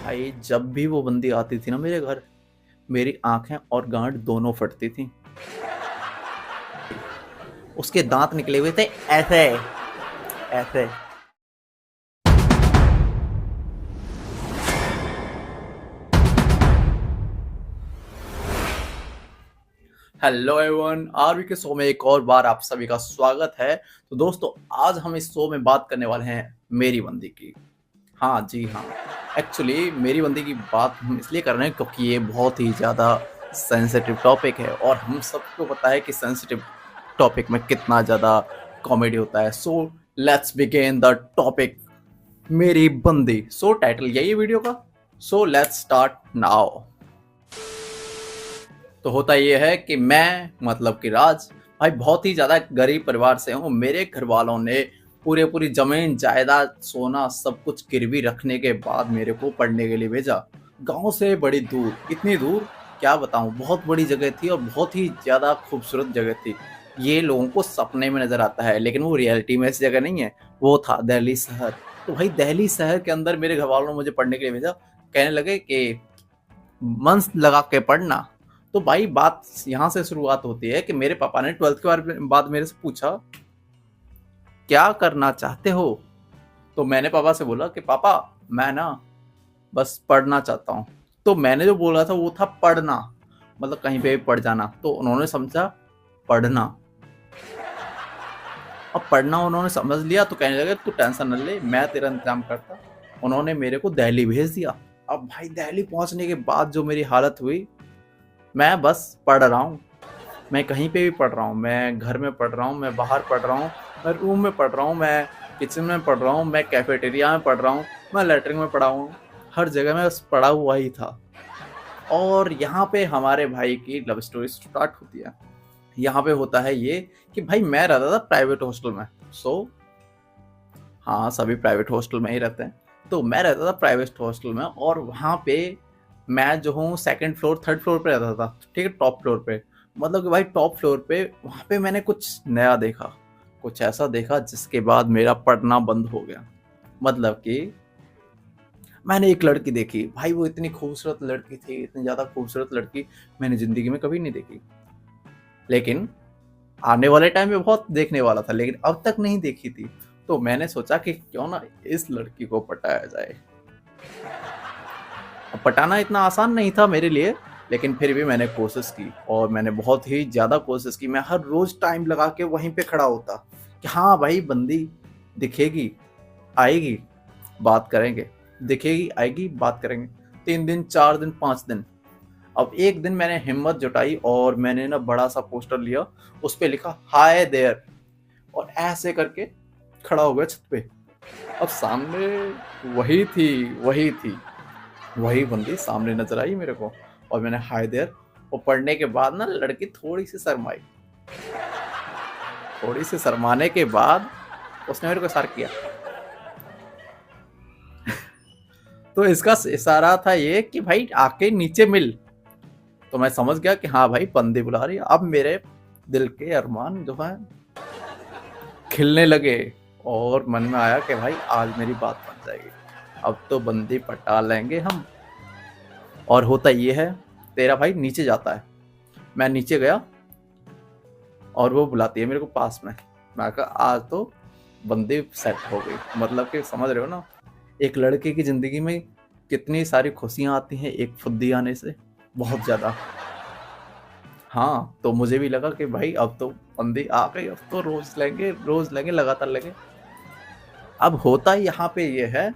भाई जब भी वो बंदी आती थी ना मेरे घर, मेरी आंखें और गांठ दोनों फटती थी। उसके दांत निकले हुए थे ऐसे ऐसे। हेलो एवरीवन, आरवी के शो में एक और बार आप सभी का स्वागत है। तो दोस्तों, आज हम इस शो में बात करने वाले हैं मेरी बंदी की। हाँ जी हाँ, एक्चुअली मेरी बंदी की बात हम इसलिए कर रहे हैं क्योंकि ये बहुत ही ज़्यादा सेंसिटिव टॉपिक है और हम सबको पता है कि सेंसिटिव टॉपिक में कितना ज़्यादा कॉमेडी होता है। So let's begin the topic, मेरी बंदी। सो टाइटल यही है वीडियो का। So let's start now. तो होता ये है कि मैं मतलब कि राज भाई बहुत ही ज़्यादा गरीब परिवार से हूँ। मेरे घर वालों ने पूरी ज़मीन जायदाद सोना सब कुछ गिरवी रखने के बाद मेरे को पढ़ने के लिए भेजा। गांव से बड़ी दूर, इतनी दूर क्या बताऊँ, बहुत बड़ी जगह थी और बहुत ही ज़्यादा खूबसूरत जगह थी। ये लोगों को सपने में नज़र आता है लेकिन वो रियलिटी में ऐसी जगह नहीं है। वो था दिल्ली शहर। तो भाई दिल्ली शहर के अंदर मेरे घर वालों ने मुझे पढ़ने के लिए भेजा। कहने लगे कि मन लगा के पढ़ना। तो भाई बात यहाँ से शुरुआत होती है कि मेरे पापा ने 12th के बाद मेरे से पूछा, क्या करना चाहते हो? तो मैंने पापा से बोला कि पापा मैं ना बस पढ़ना चाहता हूँ। तो मैंने जो बोला था वो था पढ़ना, मतलब कहीं पे भी पढ़ जाना। तो उन्होंने समझा पढ़ना। अब पढ़ना उन्होंने समझ लिया तो कहने लगे तू टेंशन न ले, मैं तेरा इंतजाम करता। उन्होंने मेरे को दिल्ली भेज दिया। अब भाई दिल्ली पहुंचने के बाद जो मेरी हालत हुई, मैं बस पढ़ रहा हूँ। मैं कहीं पे भी पढ़ रहा हूँ, मैं घर में पढ़ रहा हूँ, मैं बाहर पढ़ रहा हूँ, मैं रूम में पढ़ रहा हूँ, मैं किचन में पढ़ रहा हूँ, मैं कैफेटेरिया में पढ़ रहा हूँ, मैं लेटरिन में पढ़ा हूँ। हर जगह मैं बस पढ़ा हुआ ही था। और यहाँ पे हमारे भाई की लव स्टोरी स्टार्ट होती है। यहाँ पे होता है ये कि भाई मैं रहता था प्राइवेट हॉस्टल में। सो हाँ, सभी प्राइवेट हॉस्टल में ही रहते हैं। तो मैं रहता था प्राइवेट हॉस्टल में और वहाँ पे मैं जो हूँ सेकंड फ्लोर थर्ड फ्लोर पे रहता था, ठीक है, टॉप फ्लोर पे। मतलब कि भाई टॉप फ्लोर पे वहाँ पे मैंने कुछ नया देखा, कुछ ऐसा देखा जिसके बाद मेरा पढ़ना बंद हो गया। मतलब कि मैंने एक लड़की देखी भाई, वो इतनी खूबसूरत लड़की थी, इतनी ज़्यादा खूबसूरत लड़की मैंने ज़िंदगी में कभी नहीं देखी। लेकिन आने वाले टाइम में बहुत देखने वाला था, लेकिन अब तक नहीं देखी थी। तो मैंने सोचा कि क्यों ना इस लड़की को पटाया जाए। अब पटाना इतना आसान नहीं था मेरे लिए, लेकिन फिर भी मैंने कोशिश की और मैंने बहुत ही ज़्यादा कोशिश की। मैं हर रोज़ टाइम लगा के वहीं पे खड़ा होता कि हाँ भाई बंदी दिखेगी, आएगी, बात करेंगे, दिखेगी, आएगी, बात करेंगे। 3 दिन, 4 दिन, 5 दिन। अब एक दिन मैंने हिम्मत जुटाई और मैंने ना बड़ा सा पोस्टर लिया, उस पे लिखा हाय देयर, और ऐसे करके खड़ा हो गया छत पे। अब सामने वही बंदी सामने नजर आई मेरे को और मैंने हाय देयर। और पढ़ने के बाद ना लड़की थोड़ी सी शर्माई, थोड़ी सी शर्माने के बाद उसने मेरे को इशारा किया। तो इसका इशारा था ये कि भाई आके नीचे मिल। तो मैं समझ गया कि हाँ भाई बंदी बुला रही है। अब मेरे दिल के अरमान जो है खिलने लगे और मन में आया कि भाई आज मेरी बात बन जाएगी, अब तो बंदी पटा लेंगे हम। और होता ये है, तेरा भाई नीचे जाता है। मैं नीचे गया और वो बुलाती है मेरे को पास में। मैं कहा आज तो बंदी सेट हो गई। मतलब कि समझ रहे हो ना, एक लड़के की ज़िंदगी में कितनी सारी खुशियाँ आती हैं एक फुद्दी आने से, बहुत ज़्यादा। हाँ, तो मुझे भी लगा कि भाई अब तो बंदी आ गई, अब तो रोज़ लेंगे, लगातार लेंगे। अब होता यहाँ पे ये है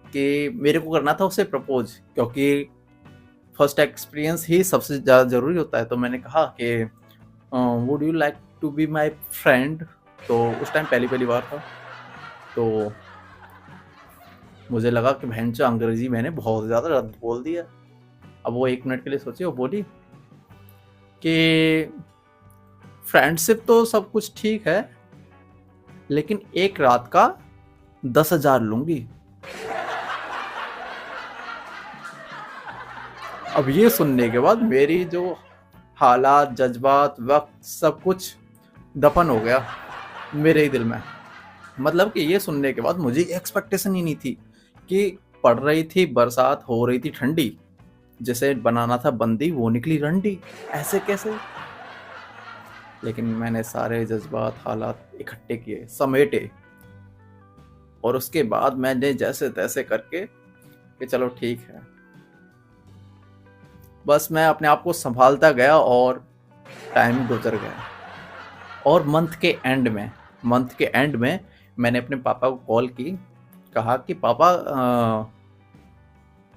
कि मेरे को करना था उसे प्रपोज, क्योंकि फर्स्ट एक्सपीरियंस ही सबसे ज़्यादा ज़रूरी होता है। तो मैंने कहा कि would you like to be my friend. तो उस टाइम पहली बार था। तो मुझे लगा कि भैंचो अंग्रेजी मैंने बहुत ज़्यादा रद्द बोल दिया। अब वो 1 मिनट के लिए सोची और बोली कि फ्रेंडशिप तो सब कुछ ठीक है, लेकिन एक रात का 10,000 लूंगी। अब ये सुनने के बाद मेरी जो हालात, जज्बात, वक्त सब कुछ दफन हो गया मेरे ही दिल में। मतलब कि ये सुनने के बाद मुझे एक्सपेक्टेशन ही नहीं थी कि पड़ रही थी बरसात, हो रही थी ठंडी, जिसे बनाना था बंदी वो निकली रंडी। ऐसे कैसे? लेकिन मैंने सारे जज्बात हालात इकट्ठे किए, समेटे, और उसके बाद मैंने जैसे तैसे करके कि चलो ठीक है, बस मैं अपने आप को संभालता गया और टाइम गुजर गया। और मंथ के एंड में मैंने अपने पापा को कॉल की, कहा कि पापा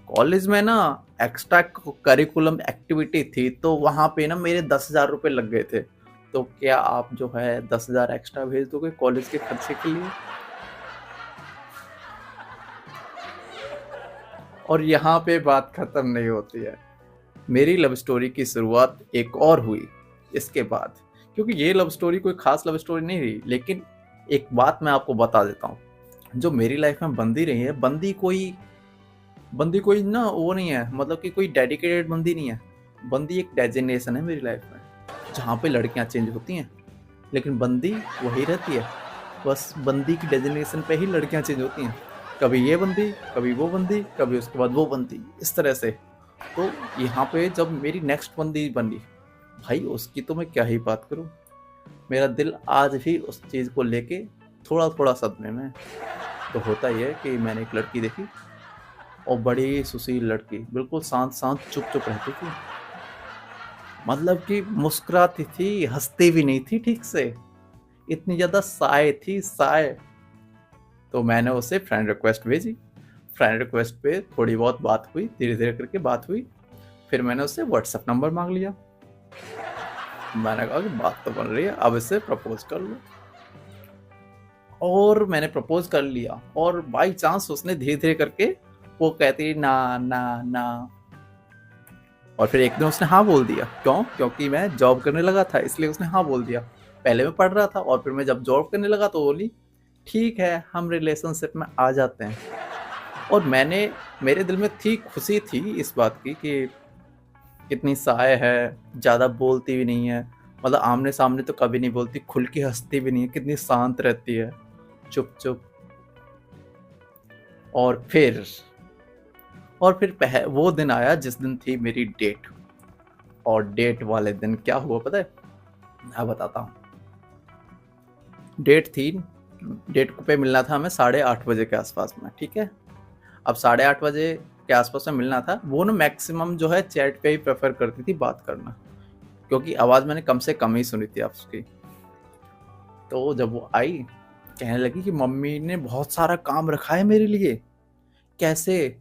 कॉलेज में ना एक्स्ट्रा करिकुलम एक्टिविटी थी, तो वहाँ पे ना मेरे 10,000 रुपये लग गए थे, तो क्या आप जो है 10,000 एक्स्ट्रा भेज दोगे कॉलेज के खर्चे के लिए? और यहाँ पे बात खत्म नहीं होती है। मेरी लव स्टोरी की शुरुआत एक और हुई इसके बाद, क्योंकि ये लव स्टोरी कोई खास लव स्टोरी नहीं रही, लेकिन एक बात मैं आपको बता देता हूँ, जो मेरी लाइफ में बंदी रही है, बंदी कोई ना वो नहीं है, मतलब कि कोई डेडिकेटेड बंदी नहीं है। बंदी एक डेजिग्नेशन है मेरी लाइफ में, जहाँ पे लड़कियाँ चेंज होती हैं लेकिन बंदी वही रहती है। बस बंदी की डेजिग्नेशन पे ही लड़कियाँ चेंज होती हैं, कभी ये बंदी, कभी वो बंदी, कभी उसके बाद वो बंदी, इस तरह से। तो यहाँ पे जब मेरी नेक्स्ट बंदी बनी, भाई उसकी तो मैं क्या ही बात करूँ, मेरा दिल आज भी उस चीज़ को लेके थोड़ा थोड़ा सदमे में है। तो होता ही है कि मैंने एक लड़की देखी, और बड़ी सुशील लड़की, बिल्कुल शांत शांत चुप चुप रहती थी, मतलब कि मुस्कुराती थी, हंसती भी नहीं थी ठीक से, इतनी ज़्यादा साय थी, साय। तो मैंने उसे फ्रेंड रिक्वेस्ट भेजी, फ्रेंड रिक्वेस्ट पे थोड़ी बहुत बात हुई, धीरे धीरे करके बात हुई, फिर मैंने उससे व्हाट्सएप नंबर मांग लिया। मैंने कहा कि बात तो बन रही है, अब इसे प्रपोज कर लो। और मैंने प्रपोज कर लिया, और बाई चांस उसने धीरे धीरे करके वो कहती ना ना ना, और फिर एक दिन उसने हाँ बोल दिया। क्यों? क्योंकि मैं जॉब करने लगा था, इसलिए उसने हाँ बोल दिया। पहले मैं पढ़ रहा था, और फिर मैं जब जॉब करने लगा तो बोली ठीक है हम रिलेशनशिप में आ जाते हैं। और मेरे दिल में थी, खुशी थी इस बात की कि कितनी साय है, ज़्यादा बोलती भी नहीं है, मतलब आमने सामने तो कभी नहीं बोलती, खुल के हंसती भी नहीं है, कितनी शांत रहती है, चुप चुप। और फिर वो दिन आया जिस दिन थी मेरी डेट, और डेट वाले दिन क्या हुआ पता है? मैं बताता हूँ। डेट पे मिलना था हमें 8:30 बजे के आसपास में, ठीक है। अब 8:30 बजे के आसपास में मिलना था। वो ना मैक्सिमम जो है चैट पे ही प्रेफर करती थी बात करना, क्योंकि आवाज़ मैंने कम से कम ही सुनी थी उसकी। तो जब वो आई, कहने लगी कि मम्मी ने बहुत सारा काम रखा है मेरे लिए, कैसे,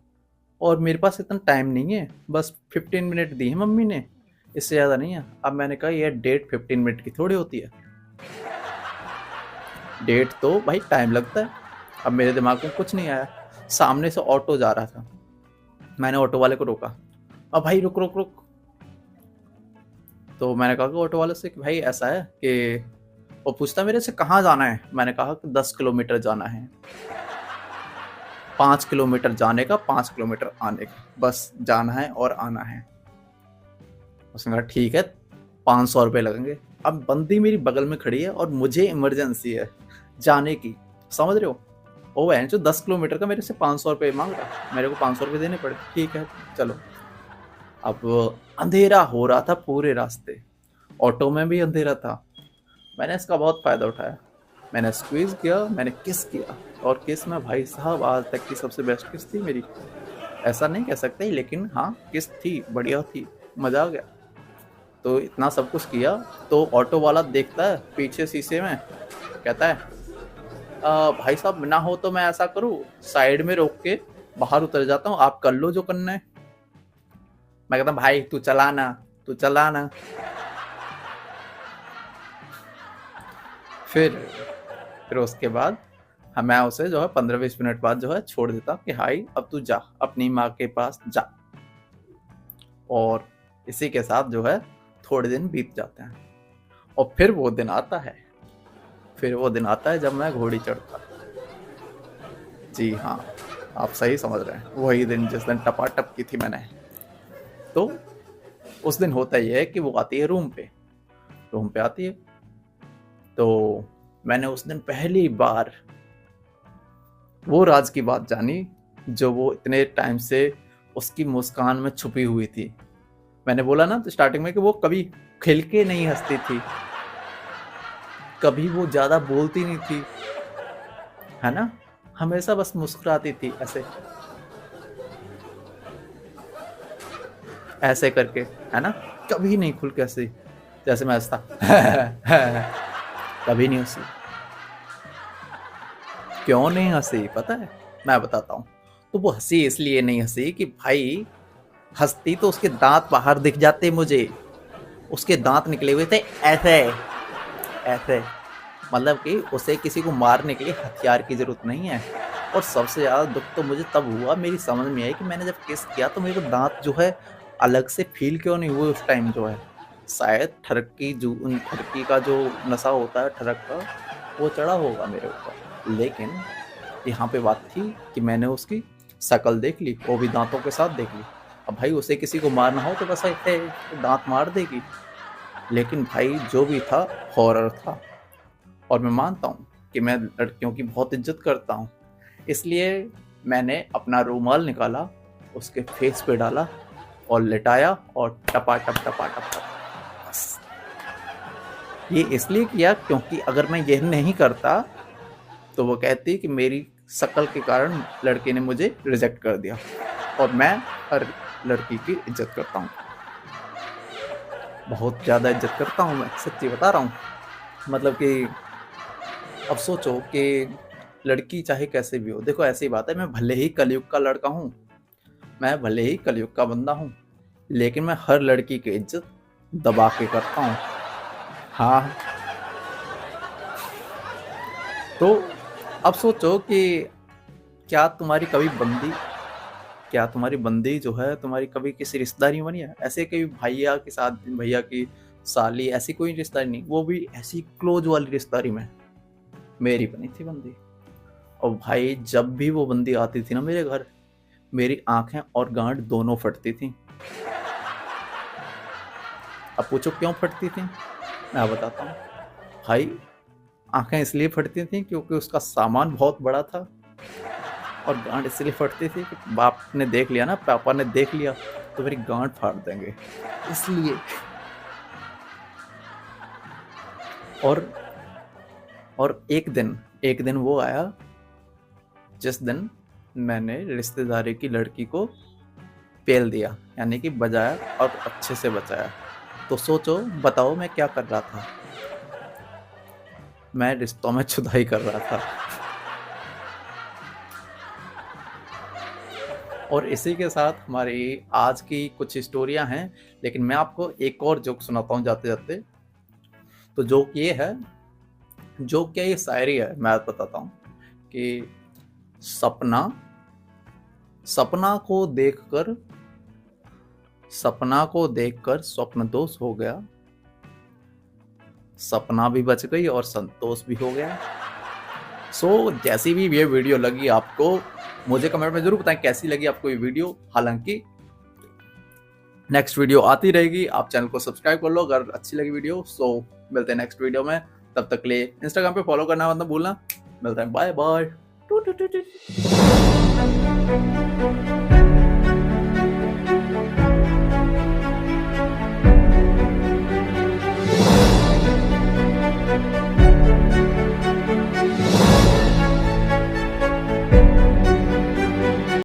और मेरे पास इतना टाइम नहीं है, बस 15 मिनट दी है मम्मी ने, इससे ज़्यादा नहीं है। अब मैंने कहा ये डेट 15 मिनट की थोड़ी होती है, डेट तो भाई टाइम लगता है। अब मेरे दिमाग में कुछ नहीं आया, सामने से ऑटो जा रहा था, मैंने ऑटो वाले को रोका, अब भाई रुक रुक रुक। तो मैंने कहा कि ऑटो वाले से कि भाई ऐसा है कि, वो पूछता मेरे से कहाँ जाना है, मैंने कहा कि 10 किलोमीटर जाना है, 5 किलोमीटर जाने का, 5 किलोमीटर आने का, बस जाना है और आना है। उसने कहा ठीक है 500 रुपये लगेंगे। अब बंदी मेरी बगल में खड़ी है और मुझे इमरजेंसी है जाने की, समझ रहे हो, वो है जो 10 किलोमीटर का मेरे से 500 रुपये मांग रहा, मेरे को 500 रुपये देने पड़े, ठीक है चलो। अब अंधेरा हो रहा था पूरे रास्ते, ऑटो में भी अंधेरा था, मैंने इसका बहुत फ़ायदा उठाया, मैंने स्क्वीज़ किया, मैंने किस किया, और किस में भाई साहब आज तक की सबसे बेस्ट किस थी मेरी, ऐसा नहीं कह सकते, लेकिन हाँ किस थी, बढ़िया थी, मज़ा आ गया। तो इतना सब कुछ किया, तो ऑटो वाला देखता है पीछे शीशे में, कहता है भाई साहब ना हो तो मैं ऐसा करूँ, साइड में रोक के बाहर उतर जाता हूँ, आप कर लो जो करना है। मैं कहता भाई तू चलाना। फिर उसके बाद मैं उसे जो है 15-20 मिनट बाद जो है छोड़ देता कि हाई अब तू जा अपनी माँ के पास जा। और इसी के साथ जो है थोड़े दिन बीत जाते हैं, और फिर वो दिन आता है जब मैं घोड़ी चढ़ता। जी हाँ, आप सही समझ रहे हैं, वही दिन जिस दिन टपाटप की थी मैंने। तो उस दिन होता ही है कि वो आती है रूम पे आती है। तो मैंने उस दिन पहली बार वो राज की बात जानी जो वो इतने टाइम से उसकी मुस्कान में छुपी हुई थी। मैंने बोला ना तो स्टार्टिंग में कि वो कभी खिल के नहीं हंसती थी, कभी वो ज्यादा बोलती नहीं थी, है ना, हमेशा बस मुस्कुराती थी ऐसे ऐसे करके, है ना, कभी नहीं खुल के हंसी जैसे मैं हंसता कभी नहीं हंसी। क्यों नहीं हंसी पता है, मैं बताता हूँ। तो वो हंसी इसलिए नहीं हंसी कि भाई हंसती तो उसके दांत बाहर दिख जाते मुझे, उसके दांत निकले हुए थे ऐसे ऐसे, मतलब कि उसे किसी को मारने के लिए हथियार की जरूरत नहीं है। और सबसे ज्यादा दुख तो मुझे तब हुआ, मेरी समझ में आई कि मैंने जब किस किया तो मेरे को दांत जो है अलग से फील क्यों नहीं हुए उस टाइम जो है। शायद ठरकी का जो नशा होता है ठरक का, वो चढ़ा होगा मेरे ऊपर। लेकिन यहाँ पे बात थी कि मैंने उसकी शक्ल देख ली, वो भी दांतों के साथ देख ली। अब भाई उसे किसी को मारना हो तो बस ऐसे दांत मार देगी। लेकिन भाई जो भी था हॉरर था। और मैं मानता हूँ कि मैं लड़कियों की बहुत इज्जत करता हूँ, इसलिए मैंने अपना रूमाल निकाला, उसके फेस पे डाला और लेटाया और टपा टप बस। ये इसलिए किया क्योंकि अगर मैं ये नहीं करता तो वो कहती कि मेरी शक्ल के कारण लड़के ने मुझे रिजेक्ट कर दिया। और मैं हर लड़की की इज्जत करता हूँ, बहुत ज़्यादा इज्जत करता हूँ, मैं सच्ची बता रहा हूँ। मतलब कि अब सोचो कि लड़की चाहे कैसे भी हो, देखो ऐसी बात है, मैं भले ही कलयुग का लड़का हूँ, मैं भले ही कलयुग का बंदा हूँ, लेकिन मैं हर लड़की की इज्जत दबा के करता हूँ। हाँ, तो अब सोचो कि क्या तुम्हारी कभी बंदी क्या तुम्हारी बंदी जो है तुम्हारी कभी किसी रिश्तेदारी में बनी है? ऐसे कभी भैया के साथ, भैया की साली, ऐसी कोई रिश्तेदारी नहीं, वो भी ऐसी क्लोज वाली रिश्तेदारी में मेरी बनी थी बंदी। और भाई जब भी वो बंदी आती थी ना मेरे घर, मेरी आंखें और गांठ दोनों फटती थी। अब पूछो क्यों फटती थी, मैं बताता हूँ। भाई आंखें इसलिए फटती थी क्योंकि उसका सामान बहुत बड़ा था, और गांठ इसलिए फटती थी कि बाप ने देख लिया ना, पापा ने देख लिया तो मेरी गांठ फाड़ देंगे, इसलिए। और एक दिन वो आया जिस दिन मैंने रिश्तेदारी की लड़की को पेल दिया, यानी कि बजाया और अच्छे से बचाया। तो सोचो, बताओ मैं क्या कर रहा था, मैं रिश्तों में छुदाई कर रहा था। और इसी के साथ हमारी आज की कुछ स्टोरियां हैं, लेकिन मैं आपको एक और जोक सुनाता हूँ जाते जाते। तो जोक ये है, जोक क्या, ये शायरी है, मैं बताता हूँ कि सपना सपना को देखकर स्वप्न दोष हो गया, सपना भी बच गई और संतोष भी हो गया। सो जैसी भी ये वीडियो लगी आपको, मुझे कमेंट में जरूर बताएं कैसी लगी आपको ये वीडियो। हालांकि नेक्स्ट वीडियो आती रहेगी, आप चैनल को सब्सक्राइब कर लो अगर अच्छी लगी वीडियो। सो मिलते हैं नेक्स्ट वीडियो में, तब तक के लिए इंस्टाग्राम पे फॉलो करना मत भूलना। मिलते हैं, बाय बाय।